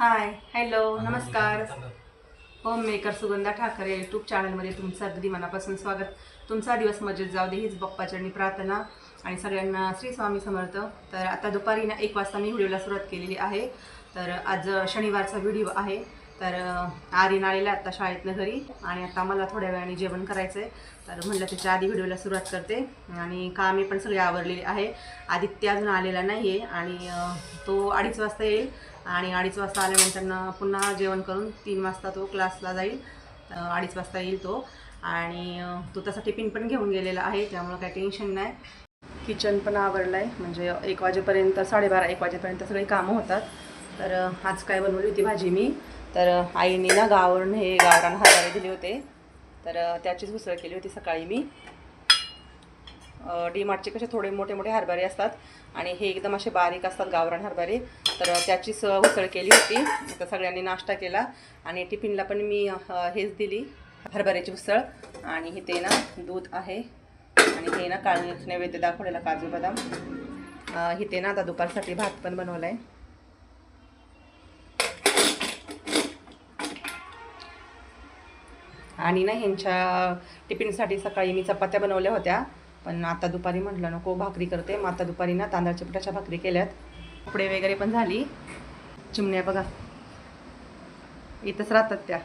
Hi hello नमस्कार. Home maker Sugandha Thackeray YouTube चॅनलमध्ये तुमचं अगदी मनापासून स्वागत. तुमचा दिवस मजेत जाऊ दे हीच बाप्पाचरणी प्रार्थना आणि सगळ्यांना श्री स्वामी समर्थ. तर आता दुपारी 1 वाजता मी व्हिडिओला सुरुवात केलेली आहे. तर आज शनिवारचा व्हिडिओ आहे. तर आर्यन आलेला आता शाळेतनं घरी आणि आता मला थोड्या वेळाने जेवण करायचं आहे. तर म्हटलं त्याच्या आधी व्हिडिओला सुरुवात करते आणि कामे पण सगळे आवरलेली आहे. आदित्य अजून आलेला नाही आहे आणि तो 2:30 वाजता येईल आणि 2:30 वाजता आल्यानंतर पुन्हा जेवण करून 3 वाजता तो क्लासला जाईल. 2:30 वाजता येईल तो आणि तो तसा टिफिन पण घेऊन गेलेला आहे, त्यामुळं काही टेन्शन नाही. किचन पण आवरलं आहे, म्हणजे 1 वाजेपर्यंत 12:30-1 वाजेपर्यंत सगळी कामं होतात. तर आज काय बनवली होती भाजी मी, तर आईने ना गावावरून हे गावरान हरभरे दिले होते, तर त्याचीच उसळ केली होती सकाळी मी. डीमार्टचे कसे थोडे मोठे मोठे हरभरे असतात आणि हे एकदम असे बारीक असतात गावरान हरभरे, तर त्याचीच उसळ केली होती. तर सगळ्यांनी नाश्ता केला आणि टिफिनला पण मी हेच दिली, हरभऱ्याची उसळ. आणि इथे ना दूध आहे आणि हे ना काल नैवेद्य दाखवलेला काजू बदाम. इथे ना आता दुपारसाठी भात पण बनवला आहे. आणि ना ह्यांच्या टिफिनसाठी सकाळी मी चपात्या बनवल्या होत्या, पण आता दुपारी म्हटलं नको भाकरी करते. मग आता दुपारी ना तांदळाच्या पिठाच्या भाकरी केल्यात. कपडे वगैरे पण झाली. चिमण्या बघा इथंच राहतात त्या.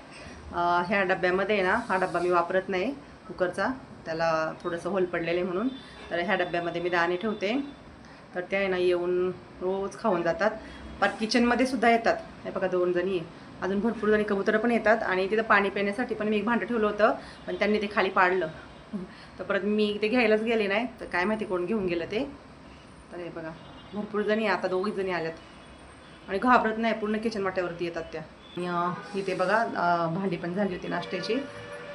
ह्या डब्यामध्ये ना, हा डब्बा मी वापरत नाही कुकरचा, त्याला थोडंसं होल पडलेलं आहे म्हणून. तर ह्या डब्यामध्ये मी दाणे ठेवते, तर त्या ना येऊन रोज खाऊन जातात. पण किचनमध्ये सुद्धा येतात. हे बघा 2 जणी, अजून भरपूर जणी कबुतरं पण येतात. आणि तिथं पाणी पिण्यासाठी पण मी एक भांडं ठेवलं होतं, पण त्यांनी ते खाली पाडलं. तर परत मी ते घ्यायलाच गेले नाही, तर काय माहिती कोण घेऊन गेलं ते. तर हे बघा भरपूर जणी, आता 2 जणी आल्यात आणि घाबरत नाही, पूर्ण किचन वाट्यावरती येतात त्या. आणि इथे बघा भांडी पण झाली होती नाश्त्याची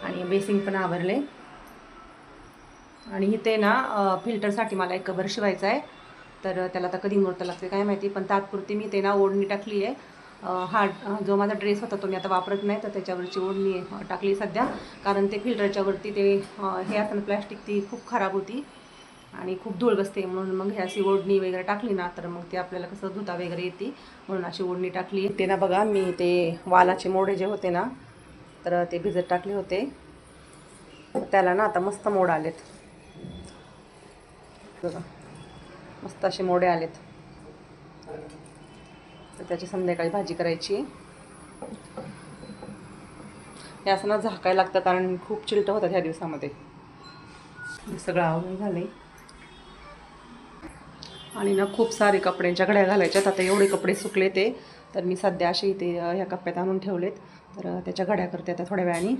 आणि बेसिंग पण आवरले. आणि इथे ना फिल्टरसाठी मला एक कवर शिवायचा आहे, तर त्याला आता कधी मुहूर्त लागते काय माहिती, पण तात्पुरती मी ते ना ओढणी टाकली आहे. हा जो माझा ड्रेस होता तो मी आता वापरत नाही, तर त्याच्यावरची ओढणी टाकली सध्या, कारण ते फिल्टरच्या वरती ते हे असताना प्लॅस्टिक ती खूप खराब होती आणि खूप धूळ बसते, म्हणून मग हे अशी ओढणी वगैरे टाकली ना, तर मग ते आपल्याला कसं धुता वगैरे येते, म्हणून अशी ओढणी टाकली. ते ना बघा मी ते वालाचे मोडे जे होते ना, तर ते भिजत टाकले होते, त्याला ना आता मस्त मोड आलेत बघा, मस्त असे मोडे आलेत. तर त्याची संध्याकाळी भाजी करायची. हे असं ना झाकायला लागतं, कारण खूप चिलटं होतात ह्या दिवसामध्ये. सगळं आवरून झाले आणि ना खूप सारे कपड्यांच्या घड्या घालायच्यात. आता एवढे कपडे सुकले ते, तर मी सध्या असे इथे ह्या कप्प्यात आणून ठेवलेत, तर त्याच्या घड्या करते आता थोड्या वेळाने.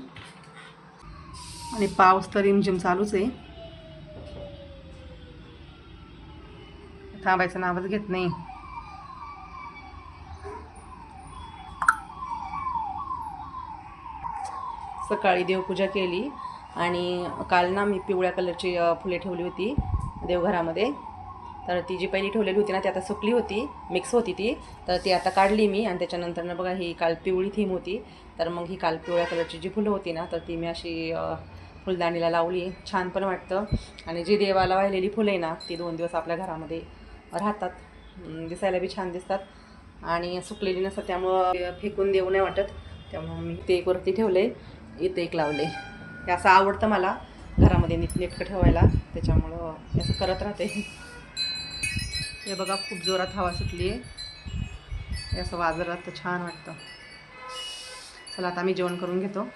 आणि पाऊस तर रिमझिम चालूच आहे, थांबायचं नावच घेत नाही. सकाळी देवपूजा केली आणि काल ना मी पिवळ्या कलरची फुले ठेवली होती देवघरामध्ये. तर ती जी पहिली ठेवलेली होती ना, ती आता सुकली होती, मिक्स होती ती, तर ती आता काढली मी. आणि त्याच्यानंतर ना बघा ही काल पिवळी थीम होती, तर मग ही काल पिवळ्या कलरची जी फुलं होती ना, तर ती मी अशी फुलदाणीला लावली. छान पण वाटतं. आणि जी देवाला वाहिलेली फुलं आहे ना, ती 2 दिवस आपल्या घरामध्ये राहतात, दिसायला बी छान दिसतात आणि सुकलेली नसतात, त्यामुळं फेकून देऊ नाही वाटत. त्यामुळं मी ते एक वरती ठेवले, इथे एक लावले. हे असं आवडतं मला घरामध्ये नीटनेटकं ठेवायला, त्याच्यामुळं असं करत राहते. हे बघा खूप जोरात हवा सुटली आहे, हे असं वाजत तर छान वाटतं. चला आता मी जेवण करून घेतो.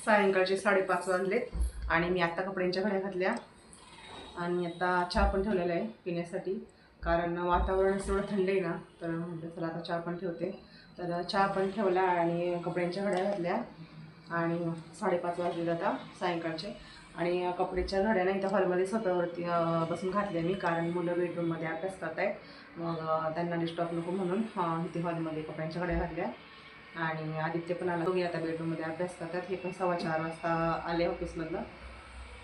सायंकाळचे 5:30 वाजलेत आणि मी आत्ता कपड्यांच्या घड्या घातल्या आणि आता चहा पण ठेवलेला आहे पिण्यासाठी, कारण वातावरण एवढं थंड आहे ना, तर म्हटलं चला आता चहा पण ठेवते. तर चहा पण ठेवला आणि कपड्यांच्या घड्या घातल्या आणि 5:30 वाजले आता सायंकाळचे. आणि कपड्याच्या घड्या नाही तर हॉलमध्ये सोफ्यावरती बसून घातल्या मी, कारण मुलं बेडरूममध्ये अभ्यास करत आहेत, मग त्यांना डिस्टर्ब नको म्हणून इथे हॉलमध्ये कपड्यांच्या घड्या घातल्या. आणि आदित्य पण आला, दोघे आता बेडरूममध्ये अभ्यास करतात. हे पण 4:15 वाजता आले ऑफिसमधनं,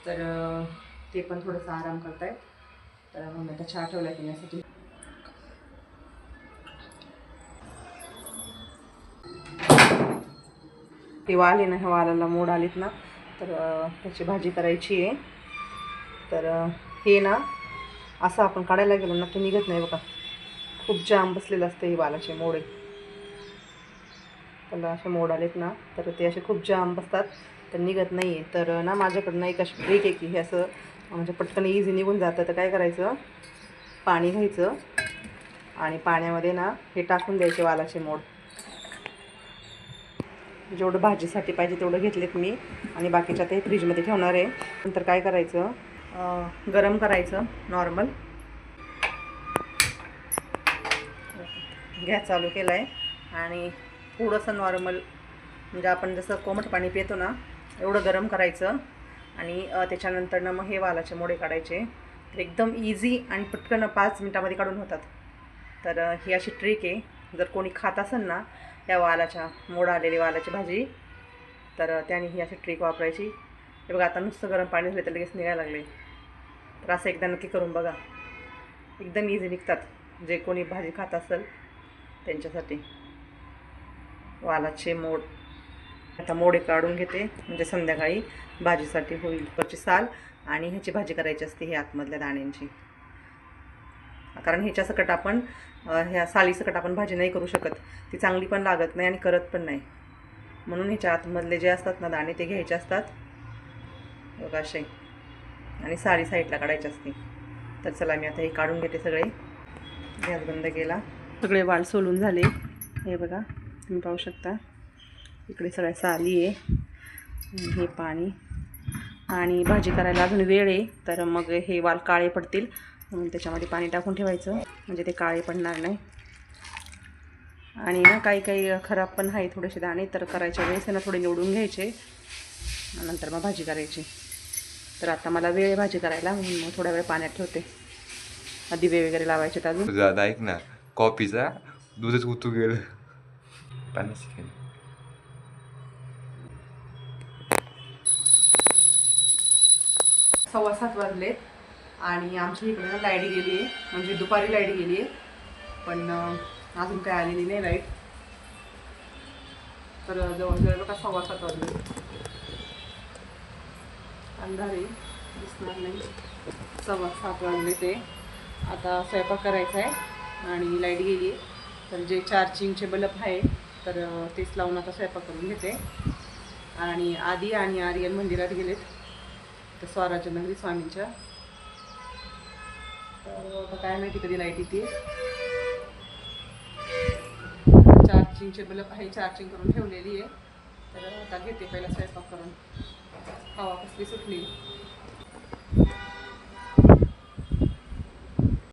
तर ते पण थोडंसं आराम करत आहेत. तर मग आता चहा ठेवला पिण्यासाठी. ते वाले ना, ह्या वालाला मोड आलेत ना, तर त्याची भाजी करायची आहे. तर हे ना असं आपण काढायला गेलो ना, ते निघत नाही बघा, खूप जाम बसलेलं असतं हे वालाचे मोडे. त्याला असे मोड आलेत ना तर ते असे खूप जाम बसतात, तर निघत नाही आहे. तर ना माझ्याकडनं एक अशी ट्रिक आहे की हे असं म्हणजे पटकन इझी निघून जातं. तर काय करायचं, पाणी घ्यायचं आणि पाण्यामध्ये ना हे टाकून द्यायचे वालाचे मोड. जेवढं भाजीसाठी पाहिजे तेवढं घेतलेत मी आणि बाकीच्या ते फ्रीजमध्ये ठेवणार आहे. नंतर काय करायचं, गरम करायचं नॉर्मल, गॅस चालू केला आहे आणि थोडंसं नॉर्मल म्हणजे आपण जसं कोमट पाणी पितो ना एवढं गरम करायचं आणि त्याच्यानंतर ना मग हे वालाचे मोडे काढायचे. तर एकदम इझी आणि पटकन 5 मिनटामध्ये काढून होतात. तर ही अशी ट्रिक आहे. जर कोणी खात असेल ना या वालाच्या मोड आलेली वालाची भाजी, तर त्याने ही अशी ट्रिक वापरायची. हे बघा आता नुसतं गरम पाणी झालं तर लगेच निघायला लागले. तर असं एकदा नक्की करून बघा, एकदम इझी निघतात. जे कोणी भाजी खात असेल त्यांच्यासाठी वालाचे मोड. आता मोडे काढून घेते म्हणजे संध्याकाळी भाजीसाठी होईल. त्याची साल आणि ह्याची भाजी करायची असते ही आतमधल्या दाण्यांची, कारण ह्याच्यासकट आपण ह्या सालीसकट आपण भाजी नाही करू शकत. ती चांगली पण लागत नाही आणि करत पण नाही. म्हणून ह्याच्या आतमधले जे असतात ना दाणे ते घ्यायचे असतात बघा असे, आणि साली साईडला काढायची असते. तर चला मी आता हे काढून घेते सगळे. गॅस बंद केला, सगळे वाल सोलून झाले. हे बघा तुम्ही पाहू शकता इकडे सगळ्या साली आहे, हे पाणी. आणि भाजी करायला अजून वेळ आहे, तर मग हे वाल काळे पडतील म्हणून त्याच्यामध्ये पाणी टाकून ठेवायचं म्हणजे ते काळे पडणार नाही. आणि ना काही काही खराब पण आहे थोडेसे दाणे, तर करायच्या वेळेस ना थोडे निवडून घ्यायचे नंतर मग भाजी करायची. तर आता मला वेळ आहे भाजी करायला म्हणून मग थोडा वेळ पाण्यात ठेवते. दिवे वगैरे लावायचे अजून. दादा ऐक ना, कॉफीचा दूधच उतू गेलं. 7:15 वाजलेत आणि आमच्या इकडे ना लाईट गेली आहे, म्हणजे दुपारी लाईट गेली आहे, पण अजून काय आलेली नाही लाईट. तर जवळजवळ बघा 7:15 वाजले, अंधारे दिसणार नाही. 7:15 वाजले ते. आता स्वयंपाक करायचा आहे आणि लाईट गेली आहे, तर जे चार्जिंगचे बल्ब आहे तर तेच लावून आता स्वयंपाक करून घेते. आणि आदी आणि आर्यन मंदिरात गेलेत तर स्वराज्य नगरी स्वामींच्या. तर आता काय माहिती कधी लाईट येते. चार्जिंगचे बल्ब आहे, चार्जिंग करून ठेवलेली आहे. तर आता घेते पहिला स्वयंपाक करून. हवा कसली सुटली.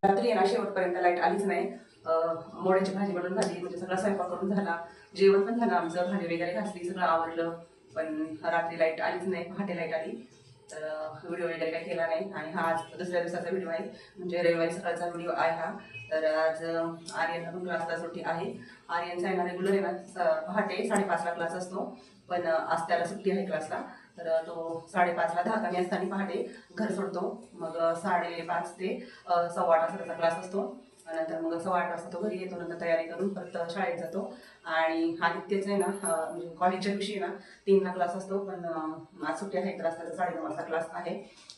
रात्री ना शेवटपर्यंत लाईट आलीच नाही. मोड्याची भाजी बनवून झाली, म्हणजे सगळा स्वयंपाक करून झाला, जेवण पण झालं आमचं, भाजी वगैरे घासली, सगळं आवडलं. पण रात्री लाईट आलीच नाही, पहाटे लाईट आली. तर व्हिडिओ वगैरे काही केला नाही. आणि हा आज दुसऱ्या दिवसाचा व्हिडिओ आहे, म्हणजे रविवारी सकाळचा व्हिडिओ आहे हा. तर आज आर्यनला पण क्लासला सुट्टी आहे. आर्यनचा आहे ना रेग्युलर आहे ना पहाटे 5:30ला क्लास असतो, पण आज त्याला सुट्टी आहे क्लासला. तर तो 5:30ला 10 कमी असताना पहाटे घर सोडतो. मग 5:30 ते 8:15 वाजताचा क्लास असतो. नंतर मग 8:15 वाजता तो घरी येतो. नंतर तयारी करून परत शाळेत जातो. आणि आदित्यच आहे ना म्हणजे कॉलेजच्या दिवशी ना 3ला क्लास असतो, पण आज सुट्टी आहे तर त्याचा 9:30 वाजता क्लास आहे.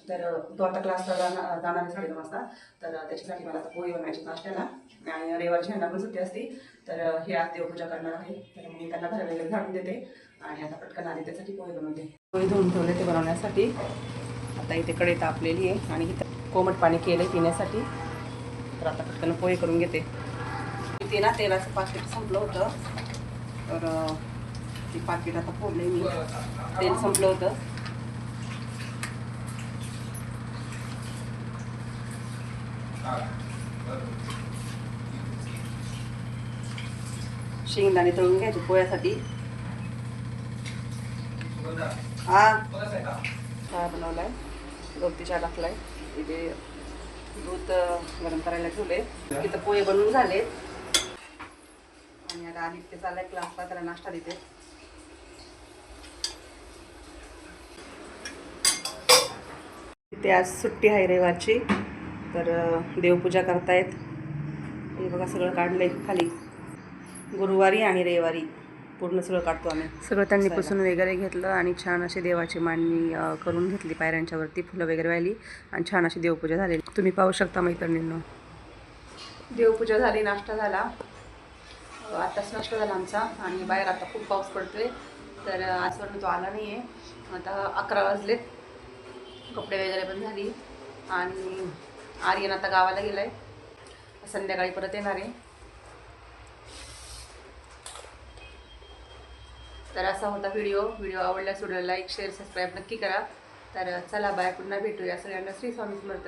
तर तो आता क्लासला जाणार आहे 9:30 वाजता. तर त्याच्यासाठी मला आता पोळी बनवायची नाश्त्याला. आणि रविवारची ह्यांना पण सुट्टी असते, तर हे आज देवपूजा करणार आहे. तर मी त्यांना घर वगैरे झाडून देते आणि आता पटकन आदित्यसाठी पोळी बनवते. पोळी धुवून ठेवले ते बनवण्यासाठी. आता इथे कढई तापलेली आहे आणि इथं कोमट पाणी केलं पिण्यासाठी. तर आता पटकन पोळी करून घेते. इथे ना तेलाचं पाकिट संपलं होतं, तर ते पाकिट आता फोडले मी. तेल संपलं होतं. शेंगदाणे तळून घ्यायचे पोळ्यासाठी. चहा बनवलाय, गवती चहा टाकलाय. इथे दूध गरम करायला ठेवले. इथं पोहे बनवून झाले आणि आता आदित्य चाललाय क्लासला, त्याला नाश्ता देते. इथे आज सुट्टी आहे रविवारची, तर देवपूजा करतायत. हे बघा सगळं काढलंय खाली. गुरुवारी आणि रविवारी पूर्ण सगळं काढतो आम्ही. सगळं त्यांनी पुसून वगैरे घेतलं आणि छान अशी देवाची मांडणी करून घेतली. पायऱ्यांच्या वरती फुलं वगैरे वाहिली आणि छान अशी देवपूजा झालेली तुम्ही पाहू शकता मैत्रिणींनो. देवपूजा झाली, नाश्ता झाला. आताच नाश्ता झाला आमचा आणि बाहेर आता खूप पाऊस पडतोय. तर आजवरून तो आला नाही आहे. आता 11 वाजलेत. कपडे वगैरे पण झाली आणि आर्यन आता गावाला गेला आहे. संध्याकाळी परत येणार आहे. तर असा होता व्हिडिओ आवडल्यास व्हिडिओला लाईक शेअर सबस्क्राईब नक्की करा. तर चला बाय, पुन्हा भेटूया. सगळ्यांना श्री स्वामी समर्थ.